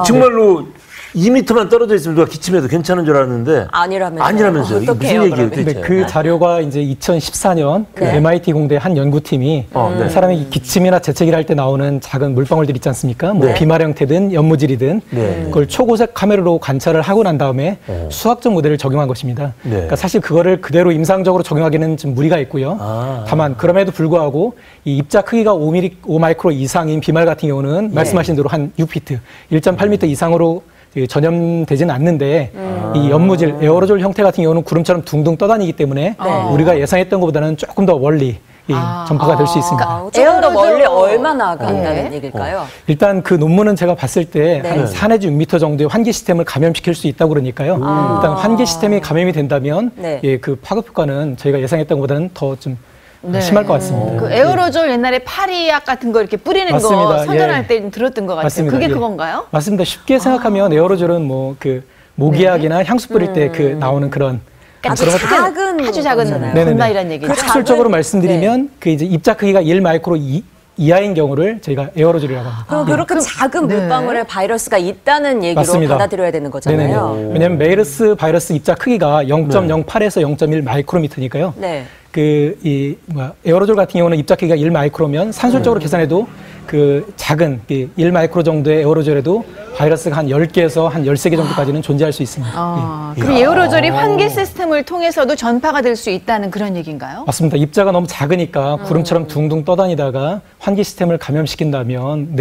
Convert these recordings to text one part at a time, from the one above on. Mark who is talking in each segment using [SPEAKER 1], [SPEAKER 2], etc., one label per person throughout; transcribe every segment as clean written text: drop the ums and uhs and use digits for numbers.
[SPEAKER 1] 정말로 2m만 떨어져 있으면 누가 기침해도 괜찮은 줄 알았는데 아니라면서요. 이게 무슨 얘기예요, 대체?
[SPEAKER 2] 그 자료가 이제 2014년 그 MIT 공대 한 연구팀이 사람이 기침이나 재채기를 할 때 나오는 작은 물방울들 있지 않습니까? 뭐 비말 형태든 연무질이든 그걸 초고색 카메라로 관찰을 하고 난 다음에 수학적 모델을 적용한 것입니다. 그러니까 사실 그거를 그대로 임상적으로 적용하기는 좀 무리가 있고요. 다만 그럼에도 불구하고 이 입자 크기가 5마이크로 이상인 비말 같은 경우는 말씀하신 대로 한 6피트, 1.8m 이상으로 전염되지는 않는데 이 연무질, 에어로졸 형태 같은 경우는 구름처럼 둥둥 떠다니기 때문에 우리가 예상했던 것보다는 조금 더 멀리 전파가 될 수 있습니다.
[SPEAKER 3] 조금 더 멀리 얼마나 간다는 얘기일까요?
[SPEAKER 2] 일단 그 논문은 제가 봤을 때 한 4 내지 6m 정도의 환기 시스템을 감염시킬 수 있다고 그러니까요. 일단 환기 시스템이 감염이 된다면 그 파급 효과는 저희가 예상했던 것보다는 더 좀 심할 것 같습니다.
[SPEAKER 4] 그 에어로졸 옛날에 파리약 같은 거 이렇게 뿌리는
[SPEAKER 2] 맞습니다.
[SPEAKER 4] 거 선전할 때 들었던 것 같아요.
[SPEAKER 2] 맞습니다.
[SPEAKER 4] 그게 그건가요?
[SPEAKER 2] 맞습니다. 쉽게 생각하면 에어로졸은 뭐 그 모기약이나 향수 뿌릴 때 그 나오는 그런
[SPEAKER 4] 아주 작은 분말이라는 얘기죠.
[SPEAKER 2] 학술적으로 말씀드리면 그 이제 입자 크기가 1마이크로 이하인 경우를 저희가 에어로졸이라고 합니다.
[SPEAKER 3] 그럼 그렇게 작은 물방울에 바이러스가 있다는 얘기로
[SPEAKER 2] 맞습니다.
[SPEAKER 3] 받아들여야 되는 거잖아요.
[SPEAKER 2] 왜냐하면 메르스 바이러스 입자 크기가 0.08에서 0.1 마이크로미터니까요. 에어로졸 같은 경우는 입자 크기가 1마이크로면 산술적으로 계산해도 그 작은 1마이크로 정도의 에어로졸에도 바이러스가 한 10개에서 한 13개 정도까지는 존재할 수 있습니다.
[SPEAKER 4] 그럼 에어로졸이 환기 시스템을 통해서도 전파가 될 수 있다는 그런 얘기인가요?
[SPEAKER 2] 맞습니다. 입자가 너무 작으니까 구름처럼 둥둥 떠다니다가 환기 시스템을 감염시킨다면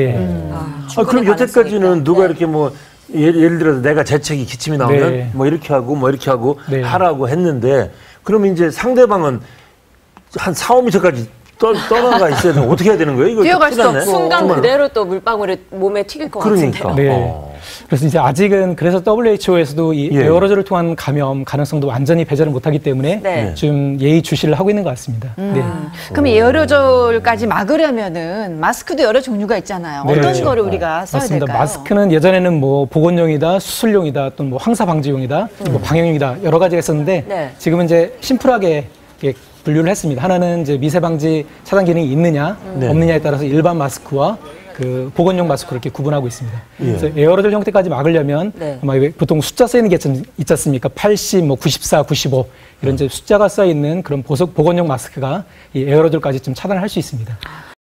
[SPEAKER 1] 그럼 여태까지는 누가 이렇게 뭐 예를 들어서 내가 재채기 기침이 나오면 뭐 이렇게 하고 뭐 이렇게 하고 하라고 했는데 그러면 이제 상대방은 한 4, 5m까지 떠나가 있어야 되는 어떻게 해야 되는 거예요? 이거
[SPEAKER 4] 뛰어갈 수 없고
[SPEAKER 3] 순간 그대로 또 물방울이 몸에 튀길 것 같은데요.
[SPEAKER 2] 그래서 이제 아직은 그래서 WHO에서도 이 에어로졸을 통한 감염 가능성도 완전히 배제를 못하기 때문에 좀 예의 주시를 하고 있는 것 같습니다.
[SPEAKER 4] 그럼 에어로졸까지 막으려면은 마스크도 여러 종류가 있잖아요. 어떤 거를 우리가 써야 될까요?
[SPEAKER 2] 마스크는 예전에는 뭐 보건용이다, 수술용이다, 또는 뭐 황사 방지용이다, 뭐 방역용이다 여러 가지가 있었는데 지금은 이제 심플하게 분류를 했습니다. 하나는 이제 미세 방지 차단 기능이 있느냐 없느냐에 따라서 일반 마스크와 그 보건용 마스크를 이렇게 구분하고 있습니다. 그래서 에어로졸 형태까지 막으려면 아마 보통 숫자 써 있는 게 있지 않습니까? 80, 뭐 94, 95 이런 이제 숫자가 써 있는 그런 보건용 마스크가 이 에어로졸까지 좀 차단을 할 수 있습니다.